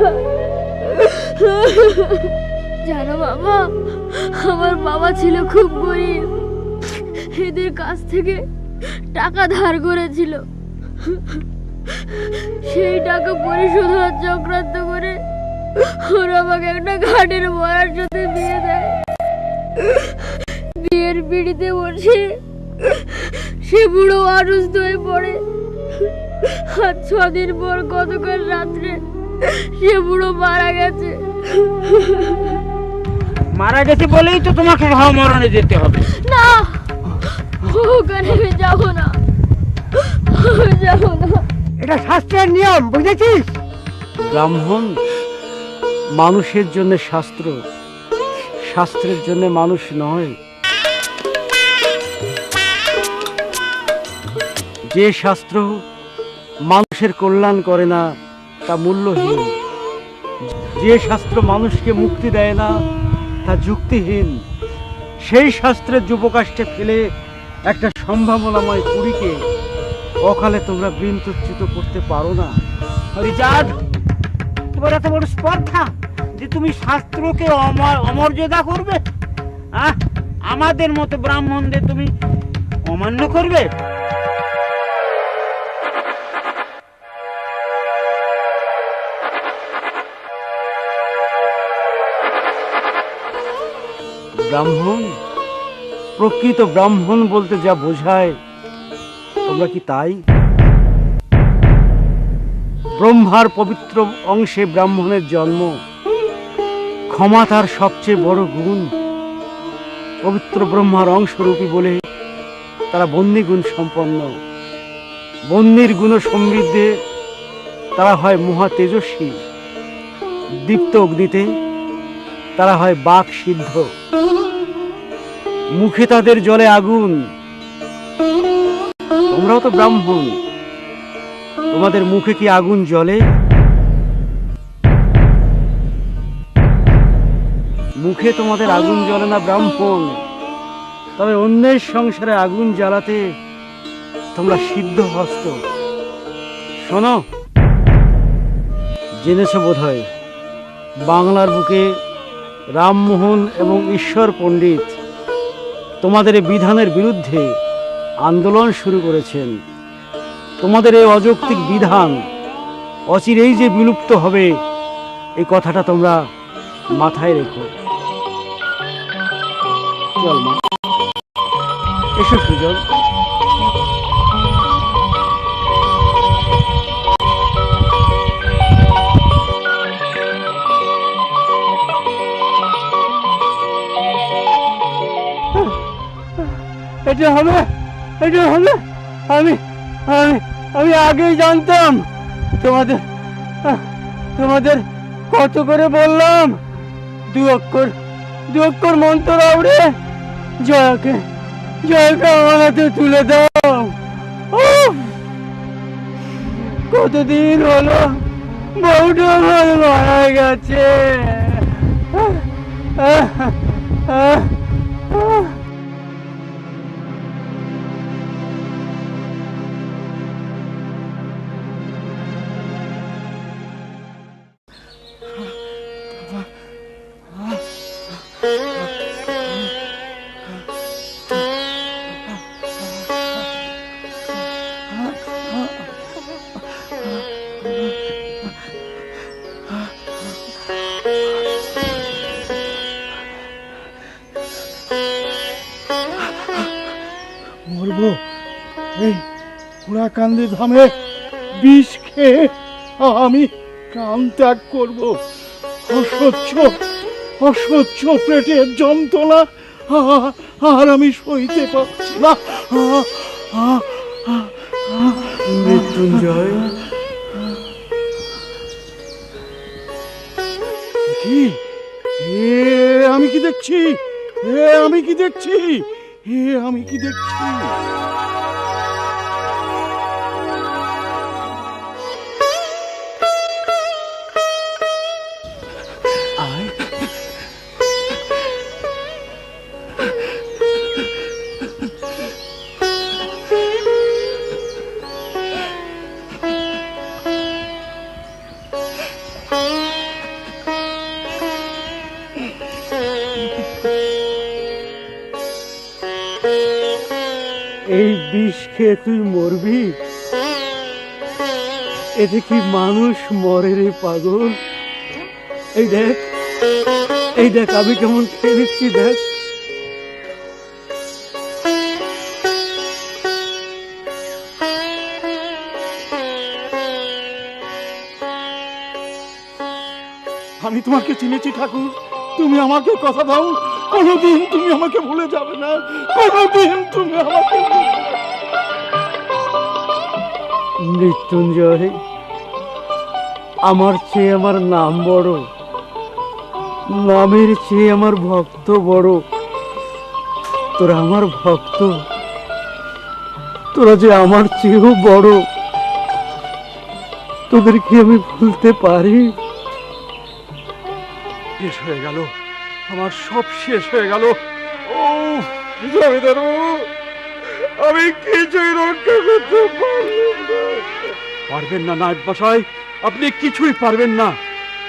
জানো বাবা, আমার বাবা ছিল খুব গরিব, এদের কাছ থেকে টাকা ধার করেছিল। সেই টাকা পরিশোধ হওয়ার চক্রান্ত করে ওরা আমাকে একটা ঘাটের বড়ার সাথে বিয়ে দেয়। বিয়ের পিড়িতে বসে সে বুড়ো অসুস্থ হয়ে পড়ে, আর 6 দিন পর গতকাল রাত্রে সে বুড়ো মারা গেছে। মারা গেছে বলেই তো তোমাকে মরণে যেতে হবে। না, ওখানে আমি যাবো না, আমি যাবো না। এটা শাস্ত্রের নিয়ম, বুঝেছিস? ব্রাহ্মণ মানুষের জন্য শাস্ত্র, শাস্ত্রের জন্য মানুষ নয়। যে শাস্ত্র মানুষের কল্যাণ করে না তা মূল্যহীন, যে শাস্ত্র মানুষকে মুক্তি দেয় না তা যুক্তিহীন। সেই শাস্ত্রের যুবকাষ্টে ফেলে একটা সম্ভাবনাময় কুড়িকে অকালে তোমরা বৃন্তচ্যুত করতে পারো না। হরিচাঁদ, তোমার এত বড় স্পর্ধা যে তুমি শাস্ত্রকে অমর্যাদা করবে? আমাদের মতো ব্রাহ্মণদের তুমি অমান্য করবে? ব্রাহ্মণ, প্রকৃত ব্রাহ্মণ বলতে যা বোঝায় তোমরা কি তাই? ব্রহ্মার পবিত্র অংশে ব্রাহ্মণের জন্ম, ক্ষমা তার সবচেয়ে বড় গুণ। পবিত্র ব্রহ্মার অংশরূপী বলে তারা বন্যী গুণ সম্পন্ন। বন্যীর গুণ সমৃদ্ধে তারা হয় মহা তেজস্বী, দীপ্ত অগ্নিতে তারা হয় বাক সিদ্ধ। মুখে তাদের জ্বলে আগুন। তোমরাও তো ব্রাহ্মণ, তোমাদের মুখে কি আগুন জ্বলে? মুখে তোমাদের আগুন জ্বলে না ব্রাহ্মণ, তবে অন্যের সংসারে আগুন জ্বালাতে তোমরা সিদ্ধ হস্ত। শোনো, জেনেছো বোধ হয় বাংলার বুকে রামমোহন এবং ঈশ্বর পণ্ডিত তোমাদের এই বিধানের বিরুদ্ধে আন্দোলন শুরু করেছেন। তোমাদের এই অযৌক্তিক বিধান অচিরেই যে বিলুপ্ত হবে, এই কথাটা তোমরা মাথায় রেখো। চল মা, এসো সুজন। এটা হবে, এটা হবে। আমি আমি আমি আগেই জানতাম। তোমাদের তোমাদের কত করে বললাম, 2 অক্ষর মন্ত্র আউড়ে জয়াকে আমার হাতে তুলে দাও। কতদিন হলো বউটা আমার মারা গেছে। মরবো এই পুরাকান্দি ধামে বিষ খেয়ে আমি প্রাণ ত্যাগ করব। অসহ্য পেটের যন্ত্রণা আর আমি সইতে পারছি না। মৃত্যুঞ্জয়, কি আমি কি দেখছি? আমি কি দেখছি? আমি কি দেখছি? এই বিষ খেয়ে তুই মরবি? এতে কি মানুষ মরে রে পাগল? এই দেখ আমি কেমন খেয়ে নিচ্ছি, দেখ। আমি তোমাকে চিনেছি ঠাকুর, তুমি আমাকে কথা দাও, কোনোদিন তুমি আমাকে ভুলে যাবে না, কোনোদিন তুমি আমাকে। মৃত্যুঞ্জয়, আমার চেয়ে আমার নাম বড়, নামের চেয়ে আমার ভক্ত বড়। তোরা আমার ভক্ত, তোরা যে আমার চেয়েও বড়, তোদেরকে আমি ভুলতে পারি? শেষ হয়ে গেল, আমার সব শেষ হয়ে গেল। ও জমিদার বাবু, আমি কিছুই রক্ষা করতে পারবেন না। নায়েব মশাই, আপনি কিছুই পারবেন না।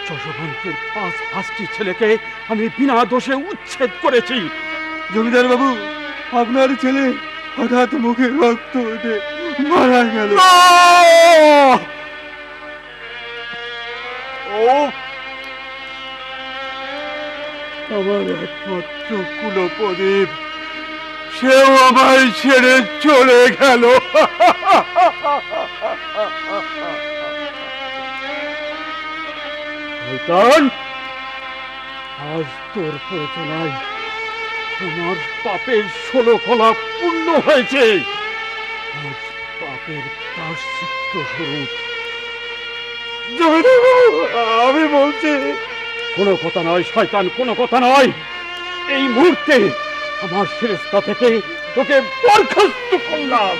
যশোবন্তের 5টি ছেলেকে আমি বিনা দোষে উচ্ছেদ করেছি। জমিদার বাবু, আপনার ছেলে হঠাৎ মুখে রক্ত উঠে মারা গেল। আমার একমাত্র কুলপ্রদীপ, সেও আমায় ছেড়ে চলে গেল। আজ তোর প্রচনায় আমার পাপের 16 খোলা পূর্ণ হয়েছে। আজ পাপের প্রায়শ্চিত্ত স্বরূপ। আমি বলছি, কোনো কথা নয় শয়তান, কোনো কথা নয়। এই মুহূর্তে আমার ফেরেশতা থেকে তোকে বরখাস্ত করলাম।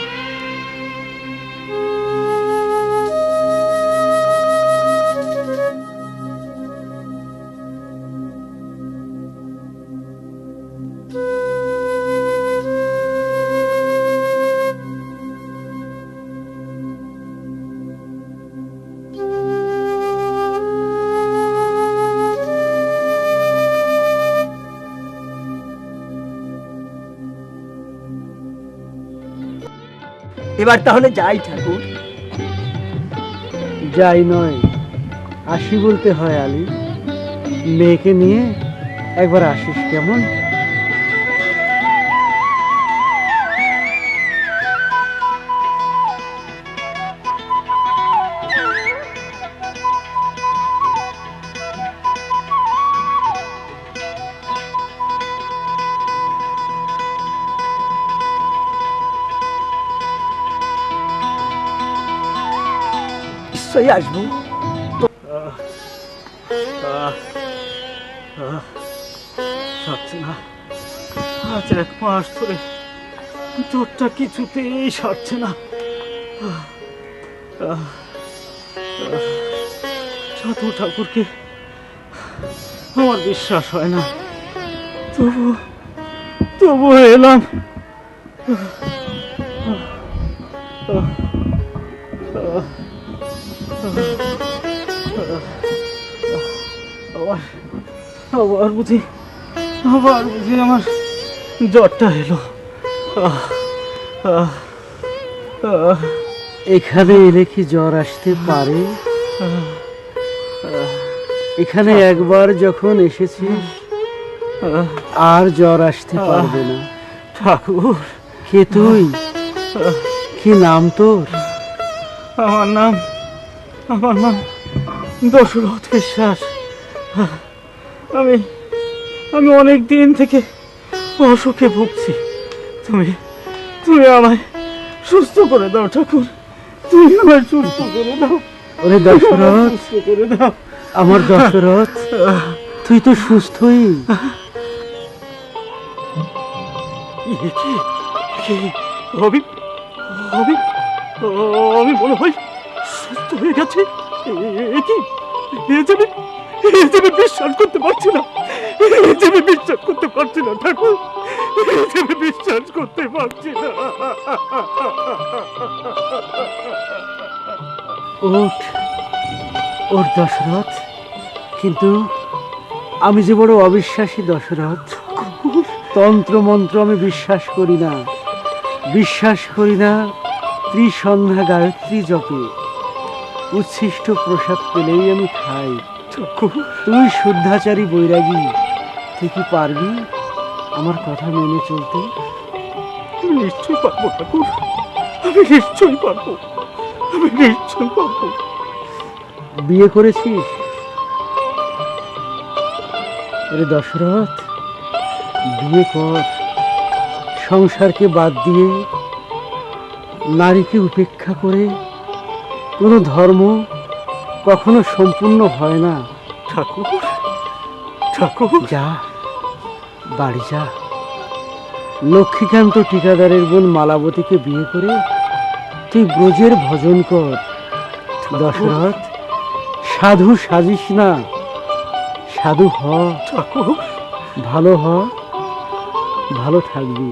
এবার তাহলে যাই ঠাকুর। যাই নয়, আসি বলতে হয় আলী। মেয়েকে নিয়ে একবার আসিস কেমন? নিশ্চয়ই আসবো। সারছে না, আজ 1 মাস ধরে জ্বরটা কিছুতেই সারছে না। সাধু ঠাকুরকে আমার বিশ্বাস হয় না। তবু এলাম। আবার বুঝি আমার জ্বরটা এলো। এখানে এলে কি জ্বর আসতে পারে? এখানে একবার যখন এসেছিস আর জ্বর আসতে পারবে না। ঠাকুর, কে তুই? কি নাম তোর? আমার নাম দশরথ বিশ্বাস। আমি অনেক দিন থেকে অসুখে ভুগছি। তুমি আমায় সুস্থ করে দাও ঠাকুর, তুমি আমায় সুস্থ করে দাও। ওরে দশরথ, সুস্থ করে দাও। আমার দশরথ, তুই তো সুস্থই। আমি মনে হয় সুস্থ হয়ে গেছে। বিশ্বাস করতে পারছি না, বিশ্বাস করতে পারছি না ঠাকুর, বিশ্বাস করতে পারছি না। ওর দশরথ, কিন্তু আমি যে বড় অবিশ্বাসী দশরথ। তন্ত্র মন্ত্র আমি বিশ্বাস করি না, ত্রিসন্ধ্যা গায়ত্রী জপে উচ্ছিষ্ট প্রসাদ পেলেই আমি খাই। তুই শুদ্ধাচারী বৈরাগী, তুই কি পারবি আমার কথা মেনে চলতে? নিশ্চয়ই পারবো ঠাকুর, আমি নিশ্চয়ই পারবো। বিয়ে করেছিস? আরে দশরথ, বিয়ে কর। সংসারকে বাদ দিয়ে, নারীকে উপেক্ষা করে কোনো ধর্ম কখনো সম্পূর্ণ হয় না। ঠাকুর, যা, বাড়ি যা। লক্ষ্মীকান্ত ঠিকাদারের বোন মালাবতীকে বিয়ে করে তুই ব্রজের ভজন কর। দশরথ, সাধু সাজিস না, সাধু হ। ভালো হ, ভালো থাকবি।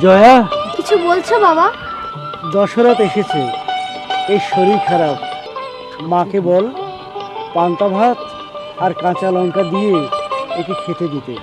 জয়া, কিছু বলছো বাবা? দশরথ এসেছে, এই শরীর খারাপ। মাকে বল পান্তা ভাত আর কাঁচা লঙ্কা দিয়ে একে খেতে দিতে।